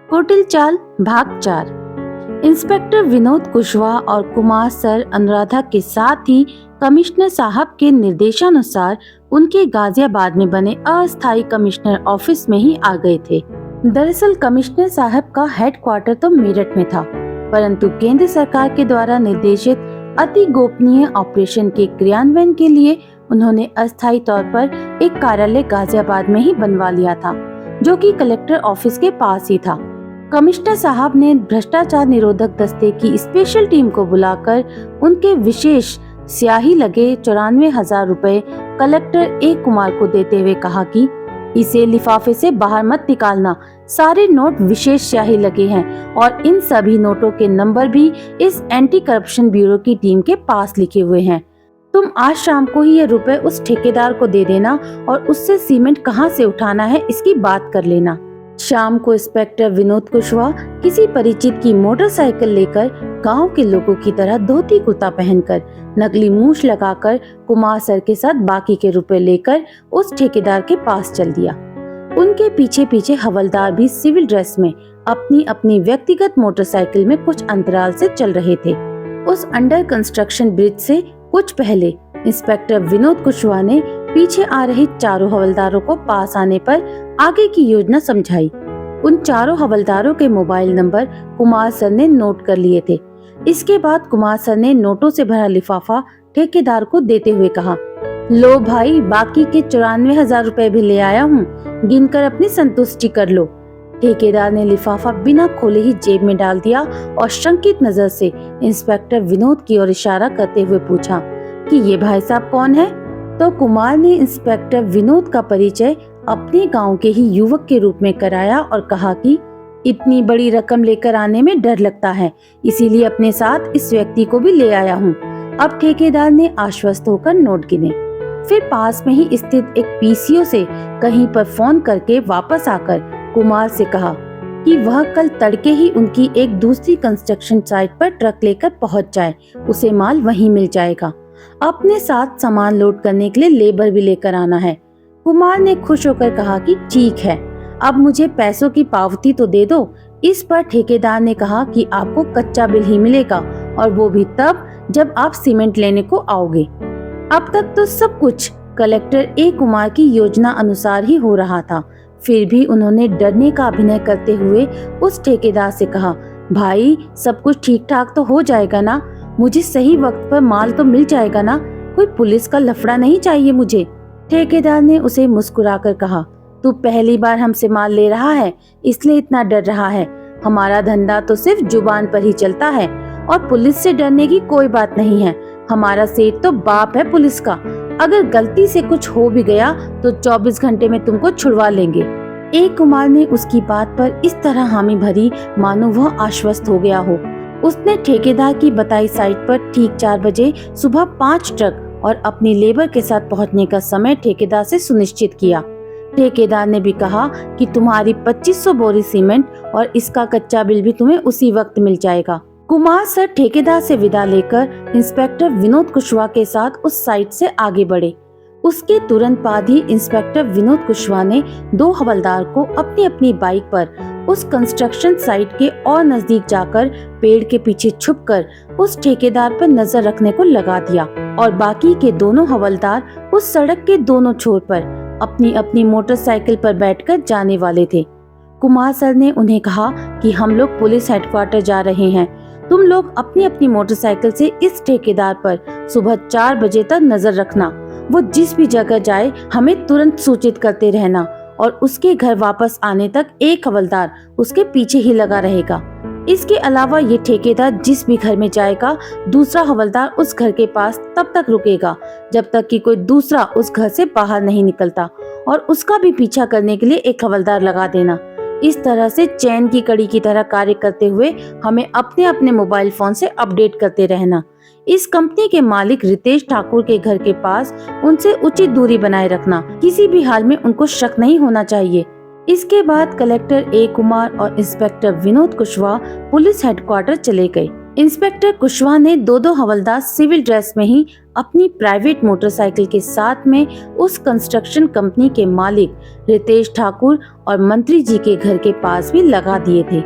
कुटिल चाल भाग 4। इंस्पेक्टर विनोद कुशवाहा और कुमार सर अनुराधा के साथ ही कमिश्नर साहब के निर्देशानुसार उनके गाजियाबाद में बने अस्थायी कमिश्नर ऑफिस में ही आ गए थे। दरअसल कमिश्नर साहब का हेडक्वार्टर तो मेरठ में था, परंतु केंद्र सरकार के द्वारा निर्देशित अति गोपनीय ऑपरेशन के क्रियान्वयन के लिए उन्होंने अस्थायी तौर पर एक कार्यालय गाजियाबाद में ही बनवा लिया था, जो कि कलेक्टर ऑफिस के पास ही था। कमिश्नर साहब ने भ्रष्टाचार निरोधक दस्ते की स्पेशल टीम को बुलाकर उनके विशेष स्याही लगे 94,000 रुपए कलेक्टर ए कुमार को देते हुए कहा कि इसे लिफाफे से बाहर मत निकालना, सारे नोट विशेष स्याही लगे हैं और इन सभी नोटों के नंबर भी इस एंटी करप्शन ब्यूरो की टीम के पास लिखे हुए हैं। तुम आज शाम को ही ये रुपए उस ठेकेदार को दे देना और उससे सीमेंट कहाँ से उठाना है इसकी बात कर लेना। शाम को इंस्पेक्टर विनोद कुशवाहा किसी परिचित की मोटरसाइकिल लेकर गांव के लोगों की तरह धोती कुर्ता पहनकर नकली मूछ लगाकर कुमार सर के साथ बाकी के रुपए लेकर उस ठेकेदार के पास चल दिया। उनके पीछे पीछे हवलदार भी सिविल ड्रेस में अपनी अपनी व्यक्तिगत मोटरसाइकिल में कुछ अंतराल से चल रहे थे। उस अंडर कंस्ट्रक्शन ब्रिज से कुछ पहले इंस्पेक्टर विनोद कुशवाहा ने पीछे आ रहे चारों हवलदारों को पास आने पर आगे की योजना समझाई। उन चारों हवलदारों के मोबाइल नंबर कुमार सर ने नोट कर लिए थे। इसके बाद कुमार सर ने नोटों से भरा लिफाफा ठेकेदार को देते हुए कहा, लो भाई, बाकी के 94,000 रुपए भी ले आया हूँ, गिनकर अपनी संतुष्टि कर लो। ठेकेदार ने लिफाफा बिना खोले ही जेब में डाल दिया और शंकित नजर से इंस्पेक्टर विनोद की ओर इशारा करते हुए पूछा कि ये भाई साहब कौन है? तो कुमार ने इंस्पेक्टर विनोद का परिचय अपने गांव के ही युवक के रूप में कराया और कहा कि इतनी बड़ी रकम लेकर आने में डर लगता है, इसीलिए अपने साथ इस व्यक्ति को भी ले आया हूँ। अब ठेकेदार ने आश्वस्त होकर नोट गिने, फिर पास में ही स्थित एक पीसीओ से कहीं पर फोन करके वापस आकर कुमार से कहा कि वह कल तड़के ही उनकी एक दूसरी कंस्ट्रक्शन साइट पर ट्रक लेकर पहुंच जाए, उसे माल वहीं मिल जाएगा। अपने साथ सामान लोड करने के लिए लेबर भी लेकर आना है। कुमार ने खुश होकर कहा कि ठीक है, अब मुझे पैसों की पावती तो दे दो। इस पर ठेकेदार ने कहा कि आपको कच्चा बिल ही मिलेगा और वो भी तब जब आप सीमेंट लेने को आओगे। अब तक तो सब कुछ कलेक्टर ए कुमार की योजना अनुसार ही हो रहा था, फिर भी उन्होंने डरने का अभिनय करते हुए उस ठेकेदार से कहा, भाई सब कुछ ठीक ठाक तो हो जाएगा ना, मुझे सही वक्त पर माल तो मिल जाएगा ना, कोई पुलिस का लफड़ा नहीं चाहिए मुझे। ठेकेदार ने उसे मुस्कुराकर कहा, तू पहली बार हमसे माल ले रहा है इसलिए इतना डर रहा है, हमारा धंधा तो सिर्फ जुबान पर ही चलता है और पुलिस से डरने की कोई बात नहीं है। हमारा सेठ तो बाप है पुलिस का, अगर गलती से कुछ हो भी गया तो 24 घंटे में तुमको छुड़वा लेंगे। ए कुमार ने उसकी बात पर इस तरह हामी भरी मानो वह आश्वस्त हो गया हो। उसने ठेकेदार की बताई साइट पर ठीक 4 बजे सुबह 5 ट्रक और अपनी लेबर के साथ पहुंचने का समय ठेकेदार से सुनिश्चित किया। ठेकेदार ने भी कहा कि तुम्हारी 2500 बोरी सीमेंट और इसका कच्चा बिल भी तुम्हें उसी वक्त मिल जाएगा। कुमार सर ठेकेदार से विदा लेकर इंस्पेक्टर विनोद कुशवाहा के साथ उस साइट से आगे बढ़े। उसके तुरंत बाद ही इंस्पेक्टर विनोद कुशवाहा ने 2 हवलदार को अपनी अपनी बाइक पर उस कंस्ट्रक्शन साइट के और नजदीक जाकर पेड़ के पीछे छुपकर उस ठेकेदार पर नजर रखने को लगा दिया और बाकी के दोनों हवलदार उस सड़क के दोनों छोर पर अपनी अपनी मोटरसाइकिल पर बैठकर जाने वाले थे। कुमार सर ने उन्हें कहा कि हम लोग पुलिस हेडक्वार्टर जा रहे हैं, तुम लोग अपनी अपनी मोटरसाइकिल से इस ठेकेदार पर सुबह 4 बजे तक नजर रखना, वो जिस भी जगह जाए हमें तुरंत सूचित करते रहना और उसके घर वापस आने तक एक हवलदार उसके पीछे ही लगा रहेगा। इसके अलावा ये ठेकेदार जिस भी घर में जाएगा दूसरा हवलदार उस घर के पास तब तक रुकेगा जब तक कि कोई दूसरा उस घर से बाहर नहीं निकलता और उसका भी पीछा करने के लिए एक हवलदार लगा देना। इस तरह से चैन की कड़ी की तरह कार्य करते हुए हमें अपने अपने मोबाइल फोन से अपडेट करते रहना। इस कंपनी के मालिक रितेश ठाकुर के घर के पास उनसे उचित दूरी बनाए रखना, किसी भी हाल में उनको शक नहीं होना चाहिए। इसके बाद कलेक्टर ए कुमार और inspector Vinod Kushwaha police headquarter चले गए। इंस्पेक्टर कुशवाहा ने दो हवलदार सिविल ड्रेस में ही अपनी प्राइवेट मोटरसाइकिल के साथ में उस कंस्ट्रक्शन कंपनी के मालिक रितेश ठाकुर और मंत्री जी के घर के पास भी लगा दिए थे।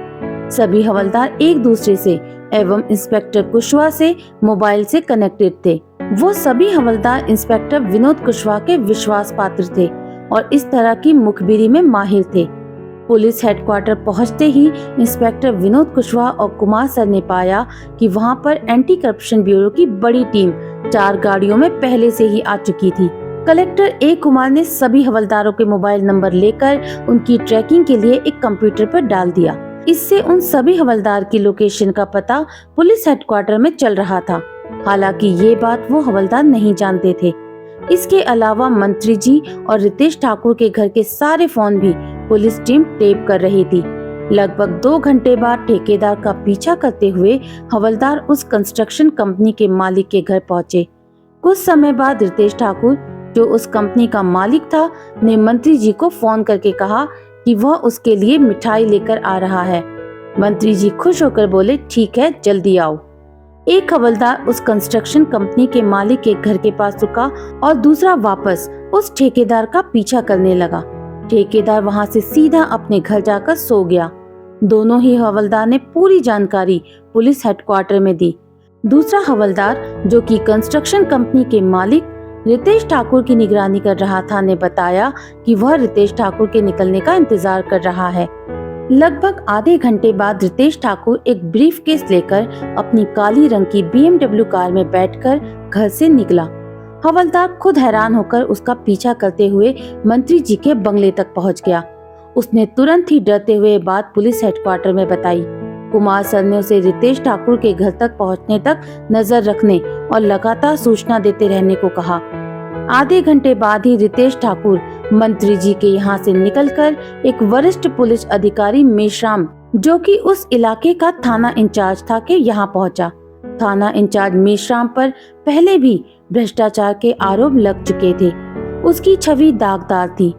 सभी हवलदार एक दूसरे से एवं इंस्पेक्टर कुशवाहा से मोबाइल से कनेक्टेड थे। वो सभी हवलदार इंस्पेक्टर विनोद कुशवाहा के विश्वास पात्र थे और इस तरह की मुखबिरी में माहिर थे। पुलिस हेडक्वार्टर पहुंचते ही इंस्पेक्टर विनोद कुशवाहा और कुमार सर ने पाया कि वहां पर एंटी करप्शन ब्यूरो की बड़ी टीम 4 गाड़ियों में पहले से ही आ चुकी थी। कलेक्टर ए कुमार ने सभी हवलदारों के मोबाइल नंबर लेकर उनकी ट्रैकिंग के लिए एक कंप्यूटर पर डाल दिया। इससे उन सभी हवलदार की लोकेशन का पता पुलिस हेडक्वार्टर में चल रहा था। हालांकि ये बात वो हवलदार नहीं जानते थे। इसके अलावा मंत्री जी और रितेश ठाकुर के घर के सारे फोन भी पुलिस टीम टेप कर रही थी। लगभग 2 घंटे बाद ठेकेदार का पीछा करते हुए हवलदार उस कंस्ट्रक्शन कंपनी के मालिक के घर पहुंचे। कुछ समय बाद रितेश ठाकुर, जो उस कंपनी का मालिक था, ने मंत्री जी को फोन करके कहा कि वह उसके लिए मिठाई लेकर आ रहा है। मंत्री जी खुश होकर बोले, ठीक है, जल्दी आओ। एक हवलदार उस कंस्ट्रक्शन कंपनी के मालिक के घर के पास रुका और दूसरा वापस उस ठेकेदार का पीछा करने लगा। ठेकेदार वहां से सीधा अपने घर जाकर सो गया। दोनों ही हवलदार ने पूरी जानकारी पुलिस हेडक्वार्टर में दी। दूसरा हवलदार, जो कि कंस्ट्रक्शन कंपनी के मालिक रितेश ठाकुर की निगरानी कर रहा था, ने बताया कि वह रितेश ठाकुर के निकलने का इंतजार कर रहा है। लगभग आधे घंटे बाद रितेश ठाकुर एक ब्रीफकेस लेकर अपनी काली रंग की BMW कार में बैठकर घर से निकला। हवलदार खुद हैरान होकर उसका पीछा करते हुए मंत्री जी के बंगले तक पहुंच गया। उसने तुरंत ही डरते हुए बात पुलिस हेडक्वार्टर में बताई। कुमार सर ने उसे रितेश ठाकुर के घर तक पहुंचने तक नजर रखने और लगातार सूचना देते रहने को कहा। आधे घंटे बाद ही रितेश ठाकुर मंत्री जी के यहाँ से निकलकर एक वरिष्ठ पुलिस अधिकारी मेश्राम, जो कि उस इलाके का थाना इंचार्ज था, के यहाँ पहुंचा। थाना इंचार्ज मेश्राम पर पहले भी भ्रष्टाचार के आरोप लग चुके थे। उसकी छवि दागदार थी।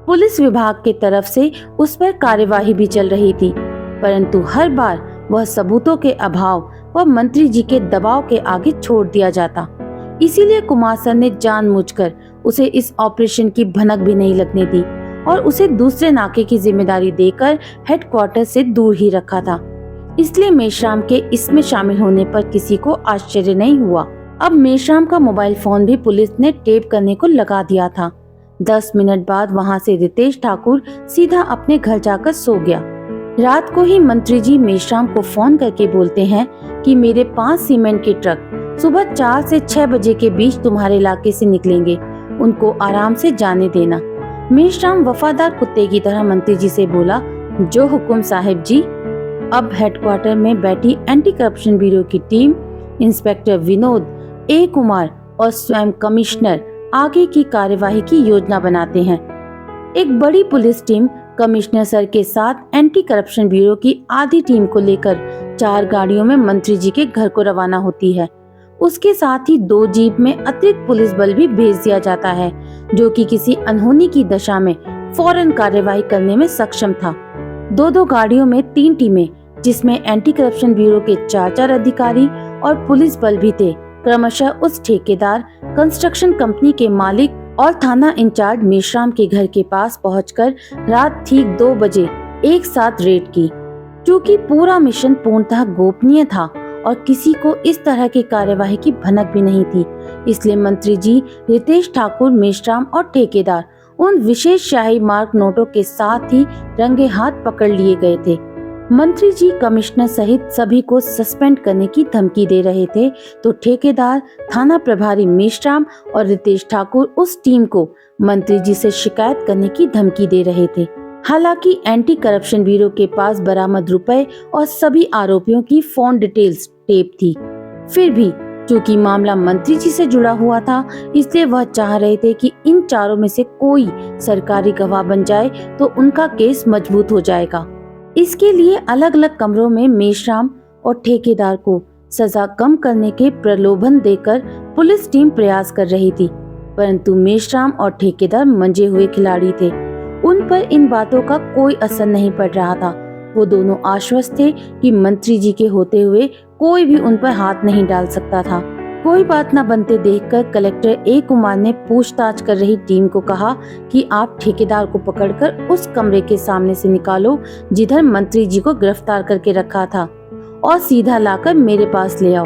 पुलिस विभाग के तरफ से उस पर कार्यवाही भी चल रही थी, परंतु हर बार वह सबूतों के अभाव व मंत्री जी के दबाव के आगे छोड़ दिया जाता। इसीलिए कुमार सर ने जानबूझकर उसे इस ऑपरेशन की भनक भी नहीं लगने दी और उसे दूसरे नाके की जिम्मेदारी देकर हेडक्वार्टर से दूर ही रखा था। इसलिए मेश्राम के इसमें शामिल होने पर किसी को आश्चर्य नहीं हुआ। अब मेश्राम का मोबाइल फोन भी पुलिस ने टेप करने को लगा दिया था। 10 मिनट बाद वहां से रितेश ठाकुर सीधा अपने घर जाकर सो गया। रात को ही मंत्री जी मेश्राम को फोन करके बोलते हैं कि मेरे 5 सीमेंट के ट्रक सुबह 4 से 6 बजे के बीच तुम्हारे इलाके से निकलेंगे, उनको आराम से जाने देना। मेश्राम वफादार कुत्ते की तरह मंत्री जी से बोला, जो हुकुम साहिब जी। अब हेडक्वार्टर में बैठी एंटी करप्शन ब्यूरो की टीम, इंस्पेक्टर विनोद, ए कुमार और स्वयं कमिश्नर आगे की कार्यवाही की योजना बनाते हैं। एक बड़ी पुलिस टीम कमिश्नर सर के साथ एंटी करप्शन ब्यूरो की आधी टीम को लेकर 4 गाड़ियों में मंत्री जी के घर को रवाना होती है। उसके साथ ही 2 जीप में अतिरिक्त पुलिस बल भी भेज दिया जाता है, जो कि किसी अनहोनी की दशा में फौरन कार्यवाही करने में सक्षम था। 2 गाड़ियों में 3 टीमें, जिसमें एंटी करप्शन ब्यूरो के 4 अधिकारी और पुलिस बल भी थे, क्रमशः उस ठेकेदार, कंस्ट्रक्शन कंपनी के मालिक और थाना इंचार्ज मेश्राम के घर के पास पहुंचकर रात ठीक 2 बजे एक साथ रेड की। क्योंकि पूरा मिशन पूर्णतः गोपनीय था और किसी को इस तरह की कार्यवाही की भनक भी नहीं थी, इसलिए मंत्री जी, रितेश ठाकुर, मेश्राम और ठेकेदार उन विशेष शाही मार्क नोटों के साथ ही रंगे हाथ पकड़ लिए गए थे। मंत्री जी कमिश्नर सहित सभी को सस्पेंड करने की धमकी दे रहे थे, तो ठेकेदार, थाना प्रभारी मेश्राम और रितेश ठाकुर उस टीम को मंत्री जी से शिकायत करने की धमकी दे रहे थे। हालांकि एंटी करप्शन ब्यूरो के पास बरामद रुपए और सभी आरोपियों की फोन डिटेल्स टेप थी। फिर भी चूंकि मामला मंत्री जी से जुड़ा हुआ था, इसलिए वह चाह रहे थे कि इन चारों में से कोई सरकारी गवाह बन जाए तो उनका केस मजबूत हो जाएगा। इसके लिए अलग अलग कमरों में मेश्राम और ठेकेदार को सजा कम करने के प्रलोभन देकर पुलिस टीम प्रयास कर रही थी, परंतु मेश्राम और ठेकेदार मंजे हुए खिलाड़ी थे। उन पर इन बातों का कोई असर नहीं पड़ रहा था। वो दोनों आश्वस्त थे कि मंत्री जी के होते हुए कोई भी उन पर हाथ नहीं डाल सकता था। कोई बात न बनते देखकर कलेक्टर ए कुमार ने पूछताछ कर रही टीम को कहा कि आप ठेकेदार को पकड़कर उस कमरे के सामने से निकालो जिधर मंत्री जी को गिरफ्तार करके रखा था और सीधा लाकर मेरे पास ले आओ।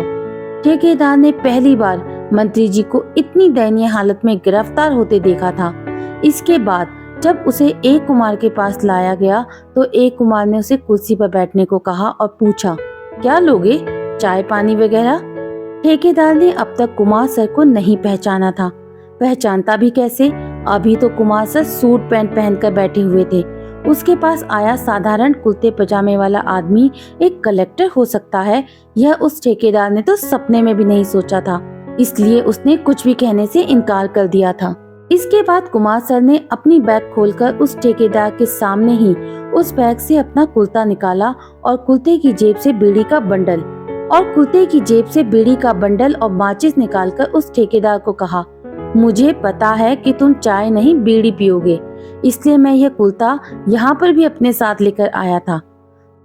ठेकेदार ने पहली बार मंत्री जी को इतनी दयनीय हालत में गिरफ्तार होते देखा था। इसके बाद जब उसे ए कुमार के पास लाया गया तो ए कुमार ने उसे कुर्सी पर बैठने को कहा और पूछा, क्या लोगे, चाय पानी वगैरह? ठेकेदार ने अब तक कुमार सर को नहीं पहचाना था। पहचानता भी कैसे, अभी तो कुमार सर सूट पैंट पहनकर बैठे हुए थे। उसके पास आया साधारण कुर्ते पजामे वाला आदमी एक कलेक्टर हो सकता है, यह उस ठेकेदार ने तो सपने में भी नहीं सोचा था। इसलिए उसने कुछ भी कहने से इनकार कर दिया था। इसके बाद कुमार सर ने अपनी बैग खोलकर उस ठेकेदार के सामने ही उस बैग से अपना कुर्ता निकाला और कुर्ते की जेब से बीड़ी का बंडल और माचिस निकालकर उस ठेकेदार को कहा, मुझे पता है कि तुम चाय नहीं बीड़ी पियोगे, इसलिए मैं यह कुर्ता यहाँ पर भी अपने साथ लेकर आया था।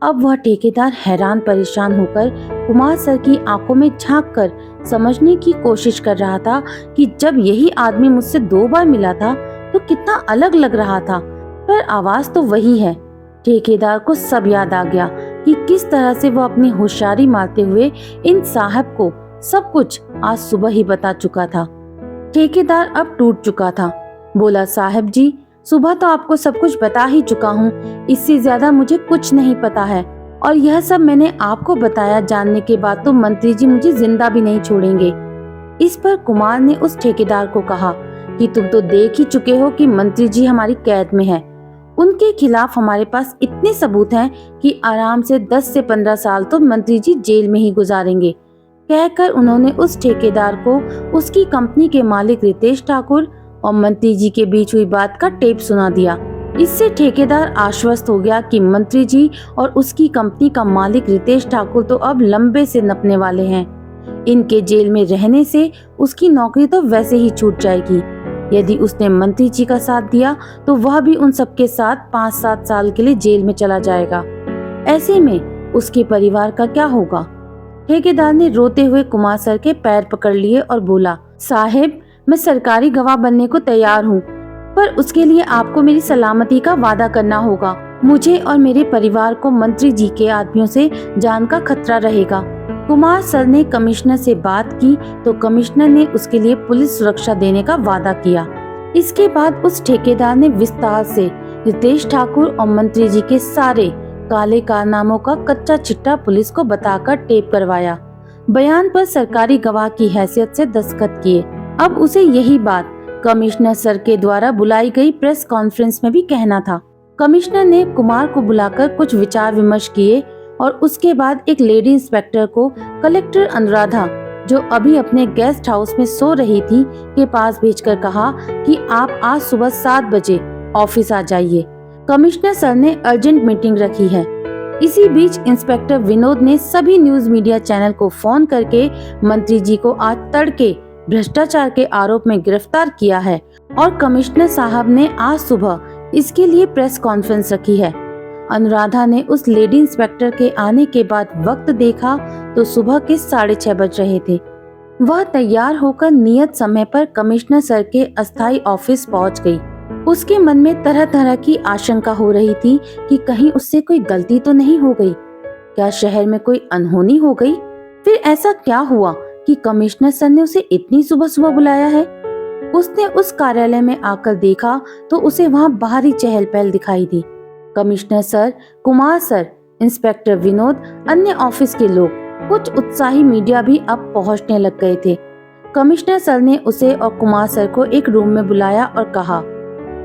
अब वह ठेकेदार हैरान परेशान होकर कुमार सर की आंखों में झांक कर समझने की कोशिश कर रहा था कि जब यही आदमी मुझसे 2 बार मिला था तो कितना अलग लग रहा था, पर आवाज तो वही है। ठेकेदार को सब याद आ गया कि किस तरह से वह अपनी होशियारी मारते हुए इन साहब को सब कुछ आज सुबह ही बता चुका था। ठेकेदार अब टूट चुका था। बोला, साहब जी, सुबह तो आपको सब कुछ बता ही चुका हूँ, इससे ज्यादा मुझे कुछ नहीं पता है, और यह सब मैंने आपको बताया जानने के बाद तो मंत्री जी मुझे जिंदा भी नहीं छोड़ेंगे। इस पर कुमार ने उस ठेकेदार को कहा कि तुम तो देख ही चुके हो कि मंत्री जी हमारी कैद में है। उनके खिलाफ हमारे पास इतने सबूत हैं कि आराम से 10 से 15 साल तो मंत्री जी जेल में ही गुजारेंगे। कहकर उन्होंने उस ठेकेदार को उसकी कंपनी के मालिक रितेश ठाकुर और मंत्री जी के बीच हुई बात का टेप सुना दिया। इससे ठेकेदार आश्वस्त हो गया कि मंत्री जी और उसकी कंपनी का मालिक रितेश ठाकुर तो अब लंबे से नपने वाले हैं। इनके जेल में रहने से उसकी नौकरी तो वैसे ही छूट जाएगी। यदि उसने मंत्री जी का साथ दिया तो वह भी उन सबके साथ 5-7 साल के लिए जेल में चला जाएगा। ऐसे में उसके परिवार का क्या होगा? ठेकेदार ने रोते हुए कुमार सर के पैर पकड़ लिए और बोला, साहेब, मैं सरकारी गवाह बनने को तैयार हूँ, पर उसके लिए आपको मेरी सलामती का वादा करना होगा। मुझे और मेरे परिवार को मंत्री जी के आदमियों से जान का खतरा रहेगा। कुमार सर ने कमिश्नर से बात की तो कमिश्नर ने उसके लिए पुलिस सुरक्षा देने का वादा किया। इसके बाद उस ठेकेदार ने विस्तार से रितेश ठाकुर और मंत्री जी के सारे काले कारनामों का कच्चा चिट्ठा पुलिस को बताकर टेप करवाया। बयान पर सरकारी गवाह की हैसियत से दस्तखत किए। अब उसे यही बात कमिश्नर सर के द्वारा बुलाई गई प्रेस कॉन्फ्रेंस में भी कहना था। कमिश्नर ने कुमार को बुलाकर कुछ विचार विमर्श किए और उसके बाद एक लेडी इंस्पेक्टर को कलेक्टर अनुराधा, जो अभी अपने गेस्ट हाउस में सो रही थी, के पास भेजकर कहा कि आप आज सुबह 7 बजे ऑफिस आ जाइए। कमिश्नर सर ने अर्जेंट मीटिंग रखी है। इसी बीच इंस्पेक्टर विनोद ने सभी न्यूज मीडिया चैनल को फोन करके मंत्री जी को आज तड़के भ्रष्टाचार के आरोप में गिरफ्तार किया है और कमिश्नर साहब ने आज सुबह इसके लिए प्रेस कॉन्फ्रेंस रखी है। अनुराधा ने उस लेडी इंस्पेक्टर के आने के बाद वक्त देखा तो सुबह के 6:30 बज रहे थे। वह तैयार होकर नियत समय पर कमिश्नर सर के अस्थायी ऑफिस पहुंच गई। उसके मन में तरह तरह की आशंका हो रही थी कि कहीं उससे कोई गलती तो नहीं हो गई, क्या शहर में कोई अनहोनी हो गई? फिर ऐसा क्या हुआ कि कमिश्नर सर ने उसे इतनी सुबह सुबह बुलाया है? उसने उस कार्यालय में आकर देखा तो उसे वहाँ बाहरी चहल पहल दिखाई दी। Commissioner sir, Kumar sir, inspector Vinod, अन्य ऑफिस के लोग, कुछ उत्साही मीडिया भी अब पहुंचने लग गए थे। कमिश्नर सर ने उसे और कुमार सर को एक रूम में बुलाया और कहा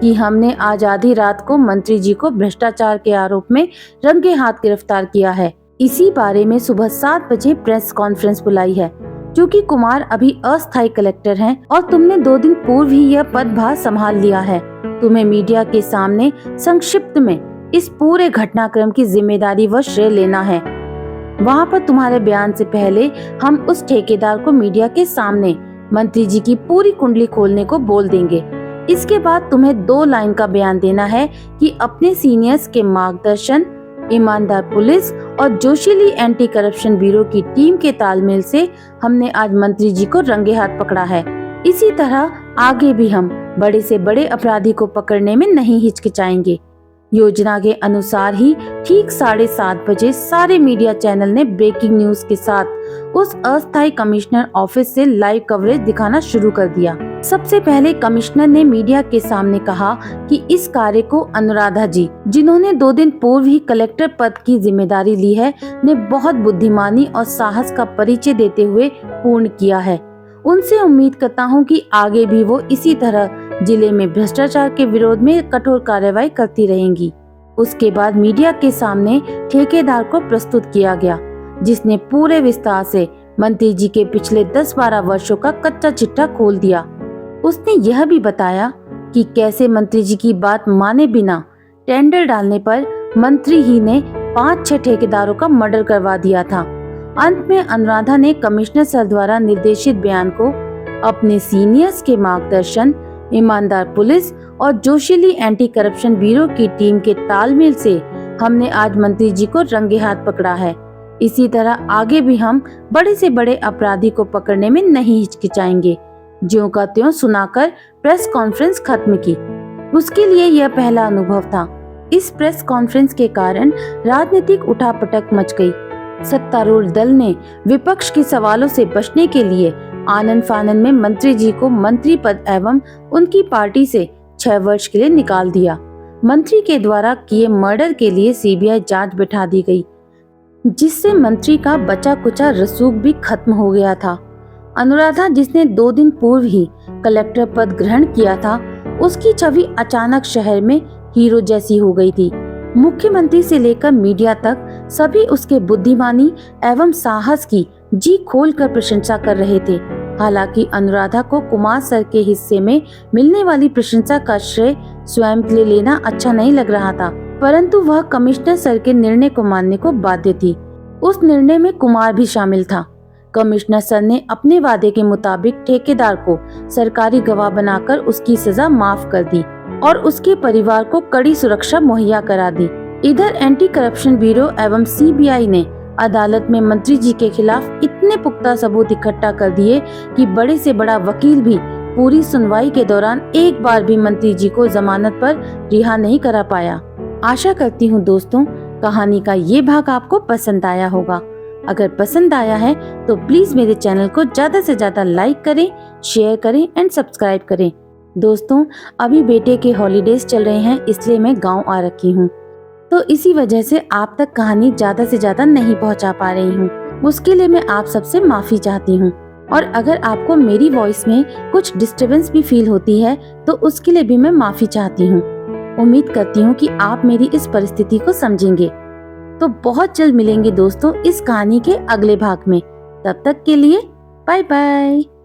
कि हमने आज आधी रात को मंत्री जी को भ्रष्टाचार के आरोप में रंगे हाथ गिरफ्तार किया है। इसी बारे में सुबह 7 बजे प्रेस कॉन्फ्रेंस बुलाई है। क्योंकि कुमार अभी अस्थायी कलेक्टर हैं और तुमने 2 दिन पूर्व ही यह पदभार संभाल लिया है, तुम्हें मीडिया के सामने संक्षिप्त में इस पूरे घटनाक्रम की जिम्मेदारी व श्रेय लेना है। वहाँ पर तुम्हारे बयान से पहले हम उस ठेकेदार को मीडिया के सामने मंत्री जी की पूरी कुंडली खोलने को बोल देंगे। इसके बाद तुम्हें 2 लाइन का बयान देना है कि अपने सीनियर्स के मार्गदर्शन, ईमानदार पुलिस और जोशीली एंटी करप्शन ब्यूरो की टीम के तालमेल से हमने आज मंत्री जी को रंगे हाथ पकड़ा है। इसी तरह आगे भी हम बड़े से बड़े अपराधी को पकड़ने में नहीं हिचकिचाएंगे। योजना के अनुसार ही ठीक 7:30 बजे सारे मीडिया चैनल ने ब्रेकिंग न्यूज के साथ उस अस्थायी कमिश्नर ऑफिस से लाइव कवरेज दिखाना शुरू कर दिया। सबसे पहले कमिश्नर ने मीडिया के सामने कहा कि इस कार्य को अनुराधा जी, जिन्होंने 2 दिन पूर्व ही कलेक्टर पद की जिम्मेदारी ली है, ने बहुत बुद्धिमानी और साहस का परिचय देते हुए पूर्ण किया है। उनसे उम्मीद करता हूं कि आगे भी वो इसी तरह जिले में भ्रष्टाचार के विरोध में कठोर कार्रवाई करती रहेंगी। उसके बाद मीडिया के सामने ठेकेदार को प्रस्तुत किया गया, जिसने पूरे विस्तार से मंत्री जी के पिछले 10-12 वर्षों का कच्चा चिट्ठा खोल दिया। उसने यह भी बताया कि कैसे मंत्री जी की बात माने बिना टेंडर डालने पर मंत्री ही ने 5-6 ठेकेदारों का मर्डर करवा दिया था। अंत में अनुराधा ने कमिश्नर सर द्वारा निर्देशित बयान को अपने सीनियर्स के मार्गदर्शन, ईमानदार पुलिस और जोशीली एंटी करप्शन ब्यूरो की टीम के तालमेल से हमने आज मंत्री जी को रंगे हाथ पकड़ा है। इसी तरह आगे भी हम बड़े से बड़े अपराधी को पकड़ने में नहीं हिचकिचाएंगे। ज्यों का त्यों सुनाकर प्रेस कॉन्फ्रेंस खत्म की। उसके लिए यह पहला अनुभव था। इस प्रेस कॉन्फ्रेंस के कारण राजनीतिक उठापटक मच गई। सत्तारूढ़ दल ने विपक्ष के सवालों से बचने के लिए आनन फानन में मंत्री जी को मंत्री पद एवं उनकी पार्टी से 6 वर्ष के लिए निकाल दिया। मंत्री के द्वारा किए मर्डर के लिए सीबीआई जांच बिठा दी गई, जिससे मंत्री का बचा कुचा रसूख भी खत्म हो गया था। अनुराधा, जिसने 2 दिन पूर्व ही कलेक्टर पद ग्रहण किया था, उसकी छवि अचानक शहर में हीरो जैसी हो गई थी। मुख्यमंत्री से लेकर मीडिया तक सभी उसके बुद्धिमानी एवं साहस की जी खोलकर प्रशंसा कर रहे थे। हालांकि अनुराधा को कुमार सर के हिस्से में मिलने वाली प्रशंसा का श्रेय स्वयं के लिए लेना अच्छा नहीं लग रहा था, परंतु वह कमिश्नर सर के निर्णय को मानने को बाध्य थी। उस निर्णय में कुमार भी शामिल था। कमिश्नर सर ने अपने वादे के मुताबिक ठेकेदार को सरकारी गवाह बनाकर उसकी सजा माफ कर दी और उसके परिवार को कड़ी सुरक्षा मुहैया करा दी। इधर एंटी करप्शन ब्यूरो एवं सीबीआई ने अदालत में मंत्री जी के खिलाफ इतने पुख्ता सबूत इकट्ठा कर दिए कि बड़े से बड़ा वकील भी पूरी सुनवाई के दौरान एक बार भी मंत्री जी को जमानत पर रिहा नहीं करा पाया। आशा करती हूँ दोस्तों, कहानी का ये भाग आपको पसंद आया होगा। अगर पसंद आया है तो प्लीज मेरे चैनल को ज्यादा से ज्यादा लाइक करें, शेयर करें एंड सब्सक्राइब करें। दोस्तों, अभी बेटे के हॉलीडेज चल रहे हैं, इसलिए मैं गांव आ रखी हूँ, तो इसी वजह से आप तक कहानी ज्यादा से ज्यादा नहीं पहुँचा पा रही हूँ। उसके लिए मैं आप सबसे माफी चाहती हूँ। और अगर आपको मेरी वॉइस में कुछ डिस्टरबेंस भी फील होती है तो उसके लिए भी मैं माफी चाहती हूँ। उम्मीद करती हूँ कि आप मेरी इस परिस्थिति को समझेंगे। तो बहुत जल्द मिलेंगे दोस्तों इस कहानी के अगले भाग में। तब तक के लिए बाय बाय।